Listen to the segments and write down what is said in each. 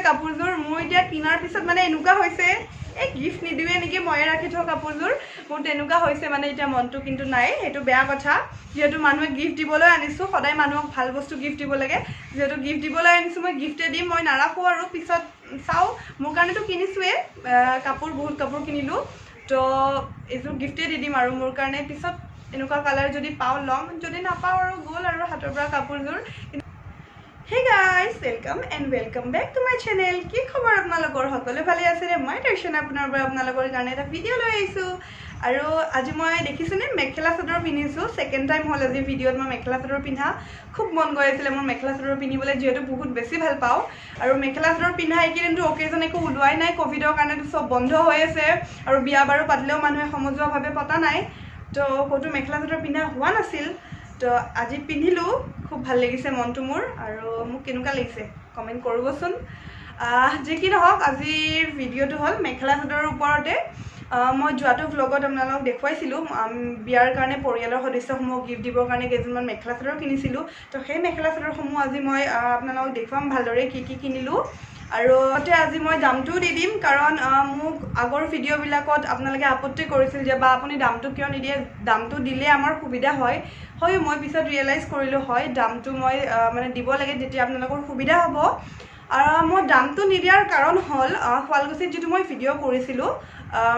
কাপোৰযোৰ মোৰ এতিয়া কিনাৰ পিছত মানে এনেকুৱা হৈছে এই গিফ্ট নিদিওৱে নেকি মই ৰাখি থোৱা কাপোৰযোৰ মোৰ তেনেকুৱা হৈছে মানে এতিয়া মনটো কিন্তু নাই সেইটো বেয়া কথা যেহেতু মানুহে গিফ্ট দিবলৈ আনিছো সদায় মানুহক ভাল বস্তু গিফ্ট দিব লাগে যেহেতু গিফ্ট দিবলৈ আনিছো মই গিফ্টে দিম মই নাৰাখো আৰু পিছত চাও মোৰ কাৰণেতো কিনিছোৱে কাপোৰ বহুত কাপোৰ কিনিলো তো এইযোৰ গিফ্টে দি দিম আৰু মোৰ কাৰণে পিছত এনেকুৱা কালাৰ যদি পাও লম যদি নাপাও আৰু গ'ল আৰু হাতৰ পৰা কাপোৰযোৰ Hey guys, welcome back to my channel. কি খবৰ আপোনালোকৰ সকলো ভালে আছে নে মই টেনশন আপোনালোকৰ কাৰণে এটা ভিডিও লৈ আহিছো আৰু আজি মই দেখিছনে মেখেলা চাদৰ পিনিছো সেকেন্ড টাইম হল আজি ভিডিওত মই মেখেলা চাদৰ পিন্ধা খুব মন গৈ আছিল মোৰ মেখেলা চাদৰ পিনিবলৈ যেহেতু বহুত বেছি ভাল পাও আৰু মেখেলা চাদৰ পিন্ধা এইকিন্তু অকেজন একো উলুৱাই নাই কোভিডৰ কাৰণে সব বন্ধ হৈ আছে আৰু বিয়া বাৰু পাতিলেও মানুহে সমজুৱা ভাবে পতা নাই তো কটো মেখেলা চাদৰ পিন্ধা হোৱা নাছিল তো আজি পিন্ধিলো খুব ভাল লাগিছে মনটো মোৰ আৰু মোক কেনেকুৱা লাগিছে কমেন্ট কৰিবচোন যে কি নহওক আজিৰ ভিডিওটো হল মেখেলা চাদৰৰ ওপৰতে মই যোৱাটো ভ্লগত আপোনালোকক দেখুৱাইছিলো বিয়াৰ কাৰণে পৰিয়ালৰ সদস্যসমূহ গিফ্ট দিবৰ কাৰণে কেইজনমান মেখেলা চাদৰ কিনিছিলো তো সেই মেখেলা চাদৰসমূহ আজি মই আপোনালোকক দেখুৱাম ভালদৰে কি কিনিলো আৰু আজি মই দামটো দি দিম কাৰণ মোক আগৰ ভিডিও বিলাকত আপোনালোকে আপত্তি কৰিছিল যে বা আপুনি দামটো কিয় নিদিয়ে দামটো দিলে আমাৰ সুবিধা হয় মই পিছত ৰিয়েলাইজ কৰিলো হয় দামটো মই মানে দিব লাগে যেতিয়া আপোনালোকৰ সুবিধা হ'ব আৰু মই দামটো নিদিয়াৰ কাৰণ হল শুৱালকুছিত যেটো মই ভিডিও কৰিছিলো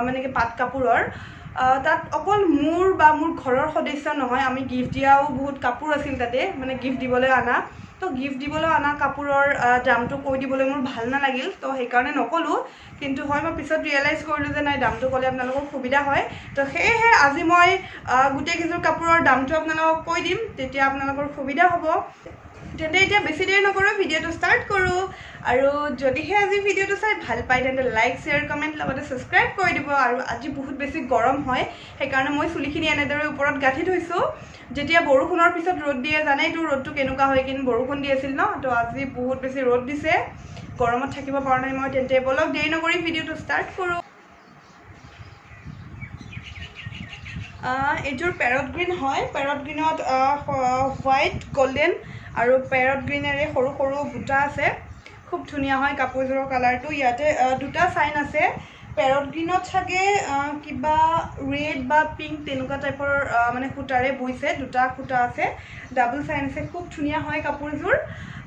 মানে কি পাট কাপোৰৰ তাত অকল মোৰ বা মোৰ ঘৰৰ সদস্য নহয় আমি গিফ্ট দিয়াও বহুত কাপোৰ আছিল তাতে মানে গিফ্ট দিবলৈ আনা তো গিফ্ট দিবলৈ আনা কাপোৰৰ দামটো কৈ দিবলৈ মোৰ ভাল নালাগিল তো সেই কাৰণে নকলো কিন্তু হয় মই পিছত ৰিয়েলাইজ কৰিলো যে নাই দামটো ক'লে আপোনালোকৰ সুবিধা হয় তো সেয়েহে আজি মই গুটে কিজোৰ কাপোৰৰ দামটো আপোনালোকক কৈ দিম তেতিয়া আপোনালোকৰ সুবিধা হ'ব তেন্তে এতিয়া বেছি দেৰি নকৰো ভিডিওটো ষ্টাৰ্ট কৰো আৰু যদিহে আজি ভিডিওটো চাই ভাল পাই তেন্তে লাইক শেয়াৰ কমেন্ট লগতে সাবস্ক্ৰাইব কৰি দিব আৰু আজি বহুত বেছি গৰম হয় সেই কাৰণে মই চুলিখিনি এনেদৰে ওপৰত গাঠি থৈছো যেতিয়া বৰষুণৰ পিছত ৰ'দ দিয়ে জানেইটো ৰ'দটো কেনেকুৱা হয় কিন বৰষুণ দি আছিল ন তো আজি বহুত বেছি ৰ'দ দিছে গৰমত থাকিব পৰা নাই মই তেন্তে বলক দেৰি নকৰি ভিডিওটো ষ্টাৰ্ট কৰো এইযোৰ প্যাৰট গ্ৰীণ হয় প্যাৰট গ্ৰীণত হোৱাইট গোল্ডেন আৰু প্যাৰট গ্ৰীনেৰে সৰু সৰু বুটা আছে খুব ধুনিয়া হয় কাপোৰযোৰৰ কালাৰটো ইয়াতে দুটা সাইন আছে প্যাৰট গ্ৰীণত ছাগে কিবা ৰেড বা পিংক তেনেকুৱা টাইপৰ মানে ফুটাৰে বইছে দুটা ফুটা আছে ডাবল সাইন আছে খুব ধুনিয়া হয় কাপোৰযোৰ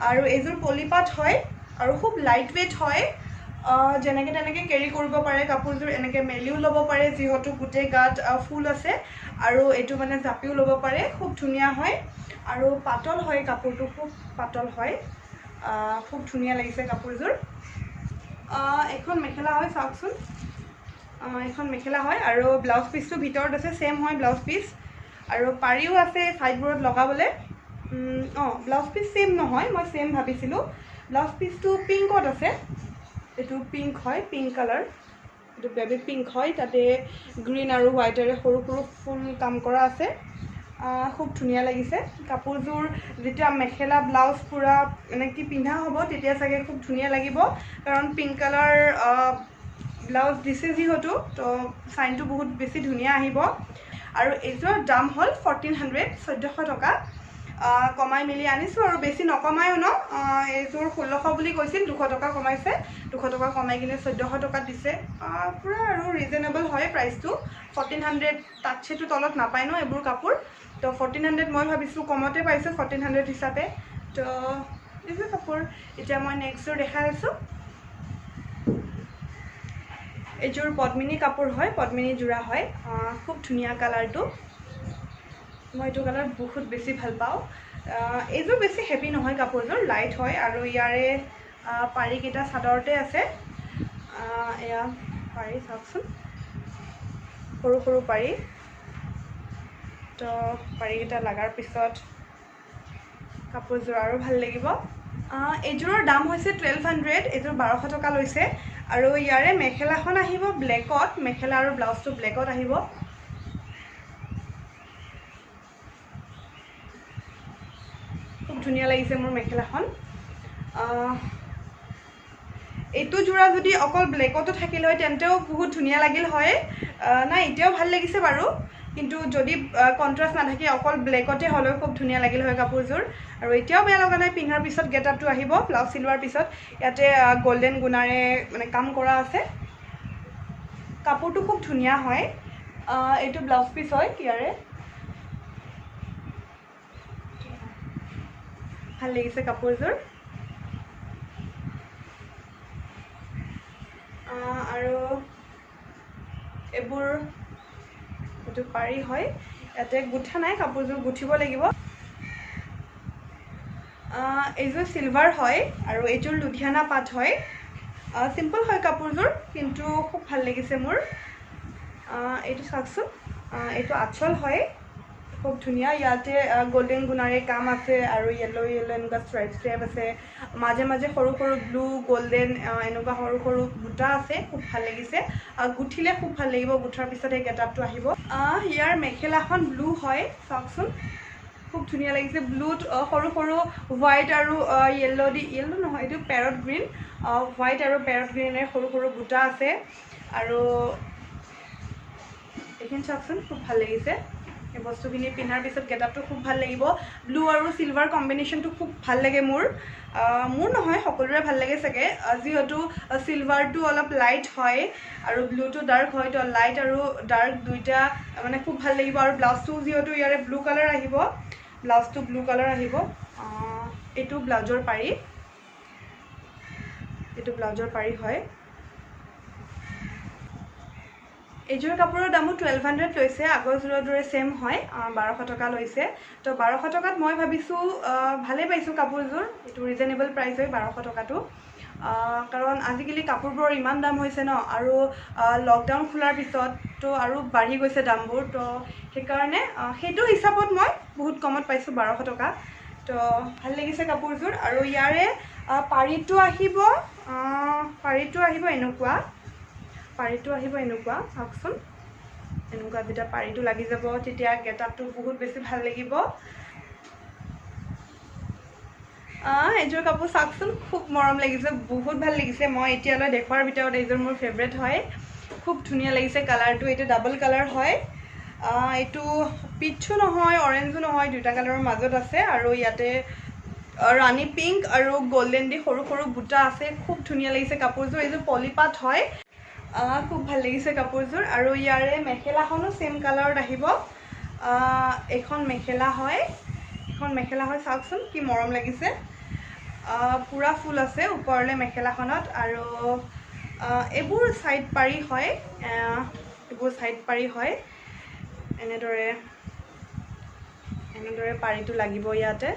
আৰু এইযোৰ পলিপাট হয় আৰু খুব লাইট ওয়েট হয় যেনেকে তেনেকে কেৰি কৰিব পাৰে কাপোৰযোৰ এনেকে মেলিও ল'ব পাৰে যিহেতু গুটে গাত ফুল আছে আৰু এটো মানে জাপিও ল'ব পাৰে খুব ধুনিয়া হয় আৰু পাতল হয় কাপোৰটো খুব পাতল হয় খুব ধুনিয়া লাগিছে কাপোৰযোৰ এখন মেখেলা হয় চাওকচোন এখন মেখেলা হয় আৰু ব্লাউজ পিসটো ভিতৰত আছে সেম হয় ব্লাউজ পিস আৰু পাৰিও আছে সাইডবোৰত লগাবলে ব্লাউজ পিস সেম নহয় মই সেম ভাবিছিলো ব্লাউজ পিসটো পিংকত আছে এটো পিংক হয় পিংক কালাৰ এটো বেবি পিংক হয় তাতে গ্ৰীন আৰু হোৱাইটৰে সৰু সৰু ফুল কাম কৰা আছে খুব ধুনিয়া লাগিছে কাপোৰযোৰ যেতিয়া মেখেলা ব্লাউজ পুৰা মানে কি পিন্ধা হ'ব তেতিয়া চাগে খুব ধুনিয়া লাগিব কাৰণ পিংক কালাৰ ব্লাউজ দিছে যিহেতু তো সাইনটো বহুত বেছি ধুনিয়া আহিব আৰু এইযোৰ দাম হল 1400 টকা কমাই মিলি আনিছো আৰু বেছি নকমায়ও ন এইযোৰ 1600 বুলি কৈছিল 200 টকা কমাইছে 200 টকা কমাই কিনে 1400 টকা দিছে পুৰা আৰু ৰিজনেবল হয় প্ৰাইসটো 1400 তাতছেটো তলত নাপায় ন এবোৰ কাপোৰ তো 1400 মই ভাবিছো কমতে পাইছো 1400 হিচাপে তো এইবোৰ কাপোৰ এতিয়া মই নেক্সটৰ দেখাই আছো এইযোৰ পদ্মিনী কাপোৰ হয় পদ্মিনী জোৰা হয় খুব ধুনিয়া কালাৰটো মই এইটো কালাৰ বহুত বেছি ভাল পাওঁ এইযোৰ বেছি হেভি নহয় কাপোৰযোৰ লাইট হয় আৰু ইয়াৰে পাৰি কেটা সাদৰতে আছে এয়া পাৰি চাওকচোন সৰু সৰু পাৰি তো পাৰি কেটা লাগাৰ পিছত কাপোৰযোৰ আৰু ভাল লাগিব এইযোৰৰ দাম হৈছে 1200 এইযোৰ 1200 টকা লৈছে আৰু ইয়াৰে মেখেলাখন আহিব ব্লেকত মেখেলা আৰু ব্লাউজটো ব্লেকত আহিব খুব ধুনিয়া লাগিছে মোৰ মেখেলাখন এইটো জোৰা যদি অকল ব্লেকতো থাকিল হয় তেন্তেও বহুত ধুনিয়া লাগিল হয় না এতিয়াও ভাল লাগিছে বাৰু কিন্তু যদি কণ্ট্ৰাষ্ট নাথাকে অকল ব্লেকতে হ'লেও খুব ধুনীয়া লাগিল হয় কাপোৰযোৰ আৰু এতিয়াও বেয়া লগা নাই পিন্ধাৰ পিছত গেট আপটো আহিব ব্লাউজ চিলোৱাৰ পিছত ইয়াতে গোল্ডেন গুণাৰে মানে কাম কৰা আছে কাপোৰটো খুব ধুনীয়া হয় এইটো ব্লাউজ পিচ হয় ইয়াৰে ভাল লাগিছে কাপোৰযোৰ আৰু এইবোৰ এইটো পাৰি হয় ইয়াতে গুঠা নাই কাপোৰযোৰ গুঠিব লাগিব এইযোৰ চিলভাৰ হয় আৰু এইযোৰ লুধিয়ানা পাট হয় চিম্পল হয় কাপোৰযোৰ কিন্তু খুব ভাল লাগিছে মোৰ এইটো চাওকচোন এইটো আঁচল হয় খুব ধুনীয়া ইয়াতে গোল্ডেন গুণাৰে কাম আছে আৰু য়েলো এনেকুৱা ষ্ট্ৰাইপ আছে মাজে মাজে সৰু সৰু ব্লু গোল্ডেন এনেকুৱা সৰু সৰু বুটা আছে খুব ভাল লাগিছে গুঠিলে খুব ভাল লাগিব গুঠাৰ পিছত এই গেট আপটো আহিব ইয়াৰ মেখেলাখন ব্লু হয় চাওকচোন খুব ধুনীয়া লাগিছে ব্লুত সৰু সৰু হোৱাইট আৰু য়েল্লো নহয় এইটো পেৰট গ্ৰীণ হোৱাইট আৰু পেৰট গ্ৰীণেৰে সৰু সৰু বুটা আছে আৰু এইখিনি চাওকচোন খুব ভাল লাগিছে এই বস্তুখিনি পিন্ধাৰ পিছত গেট আপটো খুব ভাল লাগিব ব্লু আৰু চিলভাৰ কম্বিনেশ্যনটো খুব ভাল লাগে মোৰ নহয় সকলোৰে ভাল লাগে চাগে যিহেতু চিলভাৰটো অলপ লাইট হয় আৰু ব্লুটো ডাৰ্ক হয় তো লাইট আৰু ডাৰ্ক দুইটা মানে খুব ভাল লাগিব আৰু ব্লাউজটো যিহেতু ইয়াৰে ব্লু কালাৰ আহিব ব্লাউজটো ব্লু কালাৰ আহিব এইটো ব্লাউজৰ পাৰি হয় এইযোৰ কাপোৰৰ দামো 1200 লৈছে আগৰযোৰৰ দৰে ছেম হয় 1200 টকা লৈছে তো 1200 টকাত মই ভাবিছোঁ ভালেই পাইছোঁ কাপোৰযোৰ এইটো ৰিজনেবল প্ৰাইচ হয় 1200 টকাটো কাৰণ আজিকালি কাপোৰবোৰৰ ইমান দাম হৈছে ন আৰু লকডাউন খোলাৰ পিছত তো আৰু বাঢ়ি গৈছে দামবোৰ তো সেইকাৰণে সেইটো হিচাপত মই বহুত কমত পাইছোঁ 1200 টকা তো ভাল লাগিছে কাপোৰযোৰ আৰু ইয়াৰে পাৰীটো আহিব এনেকুৱা চাওকচোন এনেকুৱা যেতিয়া পাৰীটো লাগি যাব তেতিয়া গেট আপটো বহুত বেছি ভাল লাগিব এইযোৰ কাপোৰ চাওকচোন খুব মৰম লাগিছে বহুত ভাল লাগিছে মই এতিয়ালৈ দেখুৱাৰ ভিতৰত এইযোৰ মোৰ ফেভৰেট হয় খুব ধুনীয়া লাগিছে কালাৰটো এইটো ডাবল কালাৰ হয় এইটো পিচো নহয় অৰেঞ্জো নহয় দুটা কালাৰৰ মাজত আছে আৰু ইয়াতে ৰাণী পিংক আৰু গোল্ডেন দি সৰু সৰু বুটা আছে খুব ধুনীয়া লাগিছে কাপোৰযোৰ এইযোৰ পলিপাট হয় খুব ভাল লাগিছে কাপোৰযোৰ আৰু ইয়াৰে মেখেলাখনো ছেম কালাৰত আহিব এখন মেখেলা হয় চাওকচোন কি মৰম লাগিছে পুৰা ফুল আছে ওপৰলৈ মেখেলাখনত আৰু এইবোৰ সাইড পাৰি হয় এনেদৰে পাৰিটো লাগিব ইয়াতে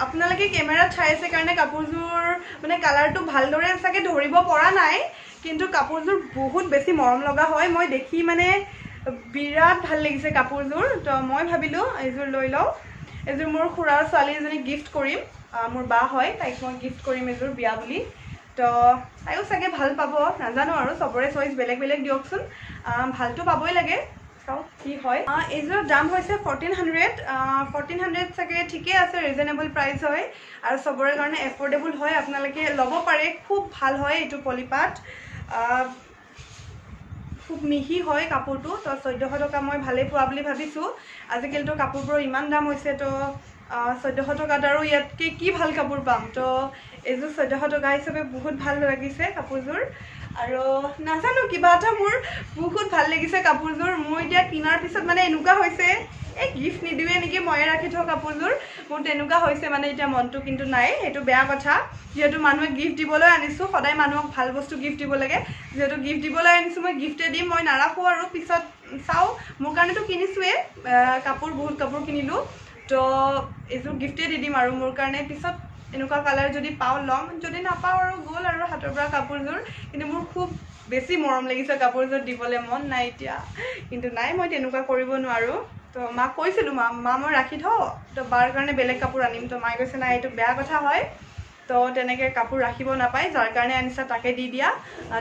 আপোনালোকে কেমেৰাত চাই আছে কাৰণে কাপোৰযোৰ মানে কালাৰটো ভালদৰে চাগে ধৰিব পৰা নাই কিন্তু কাপোৰযোৰ বহুত বেছি মৰম লগা হয় মই দেখি মানে বিৰাট ভাল লাগিছে কাপোৰযোৰ তো মই ভাবিলোঁ এইযোৰ লৈ লওঁ এইযোৰ মোৰ খুৰাৰ ছোৱালী এজনীক গিফ্ট কৰিম মোৰ বা হয় তাইক মই গিফ্ট কৰিম এইযোৰ বিয়া বুলি তো তাইও চাগে ভাল পাব নাজানো আৰু চবৰে চইচ বেলেগ বেলেগ দিয়কচোন ভালটো পাবই লাগে চাওক কি হয় এইযোৰৰ দাম হৈছে 1400 চাগে ঠিকে আছে ৰিজনেবল প্ৰাইচ হয় আৰু চবৰে কাৰণে এফৰ্ডেবল হয় আপোনালোকে ল'ব পাৰে খুব ভাল হয় এইটো পলিপাট খুব মিহি হয় কাপোৰটো তো 1400 টকা মই ভালেই পোৱা বুলি ভাবিছোঁ আজিকালিতো কাপোৰবোৰৰ ইমান দাম হৈছে তো 1400 টকাত আৰু ইয়াতকৈ কি ভাল কাপোৰ পাম তো এইযোৰ 1400 টকা হিচাপে বহুত ভাল লাগিছে কাপোৰযোৰ আৰু নাজানো কিবা এটা মোৰ বহুত ভাল লাগিছে কাপোৰযোৰ মই এতিয়া কিনাৰ পিছত মানে এনেকুৱা হৈছে এই গিফ্ট নিদিওঁৱে নেকি ময়ে ৰাখি থওঁ কাপোৰযোৰ মোৰ তেনেকুৱা হৈছে মানে এতিয়া মনটো কিন্তু নাই সেইটো বেয়া কথা যিহেতু মানুহে গিফ্ট দিবলৈ আনিছোঁ সদায় মানুহক ভাল বস্তু গিফ্ট দিব লাগে যিহেতু গিফ্ট দিবলৈ আনিছোঁ মই গিফ্টে দিম মই নাৰাখোঁ আৰু পিছত চাওঁ মোৰ কাৰণেতো কিনিছোঁৱে বহুত কাপোৰ কিনিলোঁ তো এইযোৰ গিফ্টে দি দিম আৰু মোৰ কাৰণে পিছত এনেকুৱা কালাৰ যদি পাওঁ ল'ম যদি নাপাওঁ আৰু গ'ল আৰু হাতৰ পৰা কাপোৰযোৰ কিন্তু মোৰ খুব বেছি মৰম লাগিছে কাপোৰযোৰ দিবলৈ মন নাই এতিয়া কিন্তু নাই মই তেনেকুৱা কৰিব নোৱাৰোঁ তো মাক কৈছিলোঁ মা মই ৰাখি থওঁ তো বাৰ কাৰণে বেলেগ কাপোৰ আনিম তো মায়ে কৈছে নাই এইটো বেয়া কথা হয় তো তেনেকৈ কাপোৰ ৰাখিব নাপায় যাৰ কাৰণে আনিছা তাকে দি দিয়া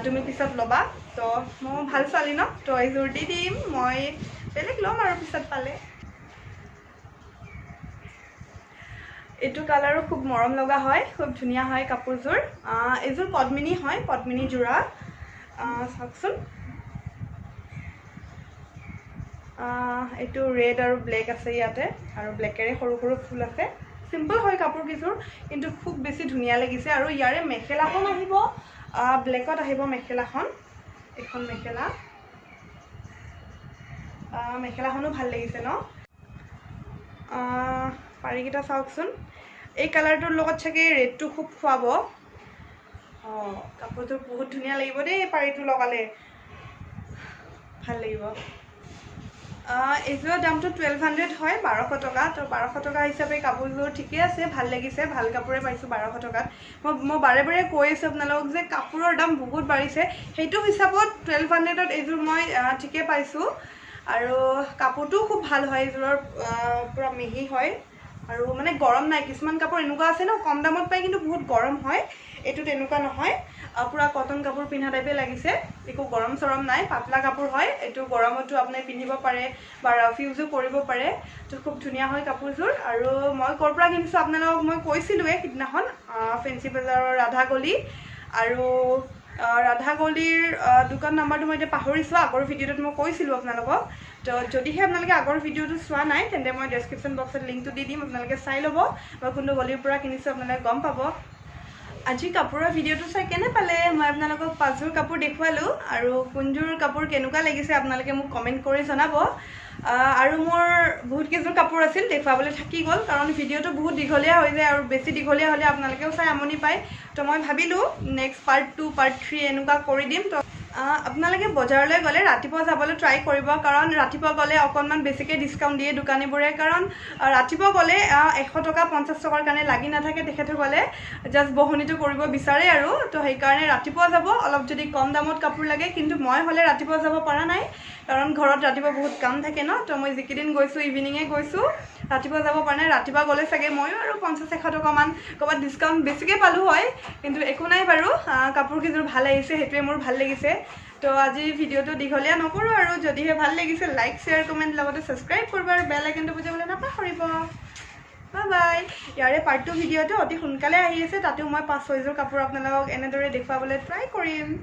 তুমি পিছত ল'বা তো মই ভাল ছোৱালী ন তো এইযোৰ দি দিম মই বেলেগ ল'ম আৰু পিছত পালে এইটো কালাৰো খুব মৰম লগা হয় খুব ধুনীয়া হয় কাপোৰযোৰ এইযোৰ পদ্মিনী হয় পদ্মিনী যোৰা চাওকচোন এইটো ৰেড আৰু ব্লেক আছে ইয়াতে আৰু ব্লেকেৰে সৰু সৰু ফুল আছে সিম্পল হয় কাপোৰ কিযোৰ কিন্তু খুব বেছি ধুনীয়া লাগিছে আৰু ইয়াৰে মেখেলাখন আহিব ব্লেকত আহিব মেখেলাখন এখন মেখেলা মেখেলাখনো ভাল লাগিছে ন পাৰিকেইটা চাওকচোন এই কালাৰটোৰ লগত চাগে ৰেডটো খুব খুৱাব কাপোৰটো বহুত ধুনীয়া লাগিব দেই পাৰিটো লগালে ভাল লাগিব এইযোৰৰ দামটো 1200 হয় 1200 টকা তো 1200 টকা হিচাপে কাপোৰযোৰ ঠিকে আছে ভাল লাগিছে ভাল কাপোৰে পাইছোঁ 1200 টকাত মই বাৰে বাৰে কৈ আছোঁ আপোনালোকক যে কাপোৰৰ দাম বহুত বাঢ়িছে সেইটো হিচাপত 1200ত এইযোৰ মই ঠিকে পাইছোঁ আৰু কাপোৰটোও খুব ভাল হয় এইযোৰৰ পুৰা মিহি হয় আৰু মানে গৰম নাই কিছুমান কাপোৰ এনেকুৱা আছে ন কম দামত পাই কিন্তু বহুত গৰম হয় এইটো তেনেকুৱা নহয় পুৰা কটন কাপোৰ পিন্ধা টাইপে লাগিছে একো গৰম চৰম নাই পাতলা কাপোৰ হয় এইটো গৰমতো আপুনি পিন্ধিব পাৰে বা ৰাফ ইউজো কৰিব পাৰে তো খুব ধুনীয়া হয় কাপোৰযোৰ আৰু মই ক'ৰ পৰা কিনিছোঁ আপোনালোকক মই কৈছিলোঁৱে সিদিনাখন ফেঞ্চি বজাৰৰ ৰাধাগলি আৰু ৰাধাগলিৰ দোকান নাম্বাৰটো মই এতিয়া পাহৰিছোঁ আগৰ ভিডিঅ'টোত মই কৈছিলোঁ আপোনালোকক তো যদিহে আপোনালোকে আগৰ ভিডিঅ'টো চোৱা নাই তেন্তে মই ডেছক্ৰিপশ্যন বক্সত লিংকটো দি দিম আপোনালোকে চাই ল'ব মই কোনটো গলিৰ পৰা কিনিছোঁ আপোনালোকে গম পাব আজি কাপোৰৰ ভিডিঅ'টো চাই কেনে পালে মই আপোনালোকক 5যোৰ কাপোৰ দেখুৱালোঁ আৰু কোনযোৰ কাপোৰ কেনেকুৱা লাগিছে আপোনালোকে মোক কমেণ্ট কৰি জনাব আৰু মোৰ বহুত কেইযোৰ কাপোৰ আছিল দেখুৱাবলৈ থাকি গ'ল কাৰণ ভিডিঅ'টো বহুত দীঘলীয়া হৈ যায় আৰু বেছি দীঘলীয়া হ'লে আপোনালোকেও চাই আমনি পায় তো মই ভাবিলোঁ নেক্সট পাৰ্ট 2 পাৰ্ট 3 এনেকুৱা কৰি দিম তো আপোনালোকে বজাৰলৈ গ'লে ৰাতিপুৱা যাবলৈ ট্ৰাই কৰিব কাৰণ ৰাতিপুৱা গ'লে অকণমান বেছিকৈ ডিছকাউণ্ট দিয়ে দোকানীবোৰে কাৰণ ৰাতিপুৱা গ'লে 100 টকা 50 টকাৰ কাৰণে লাগি নাথাকে তেখেতসকলে জাষ্ট বহনিটো কৰিব বিচাৰে আৰু তো সেইকাৰণে ৰাতিপুৱা যাব অলপ যদি কম দামত কাপোৰ লাগে কিন্তু মই হ'লে ৰাতিপুৱা যাব পৰা নাই কাৰণ ঘৰত ৰাতিপুৱা বহুত কাম থাকে ন তো মই যিকেইদিন গৈছোঁ ইভিনিঙে গৈছোঁ ৰাতিপুৱা যাব পৰা নাই ৰাতিপুৱা গ'লে চাগে ময়ো আৰু 50-100 টকামান ক'ৰবাত ডিছকাউণ্ট বেছিকৈ পালোঁ হয় কিন্তু একো নাই বাৰু কাপোৰকেইযোৰ ভাল আহিছে সেইটোৱে মোৰ ভাল লাগিছে তো আজি ভিডিঅ'টো দীঘলীয়া নকৰোঁ আৰু যদিহে ভাল লাগিছে লাইক শ্বেয়াৰ কমেণ্ট লগতে ছাবস্ক্ৰাইব কৰিব আৰু বেল আইকনটো বজাবলৈ নাপাহৰিব বাই বাই ইয়াৰে পাৰ্ট 2 ভিডিঅ'টো অতি সোনকালে আহি আছে তাতেও মই 5-6যোৰ কাপোৰ আপোনালোকক এনেদৰে দেখুৱাবলৈ ট্ৰাই কৰিম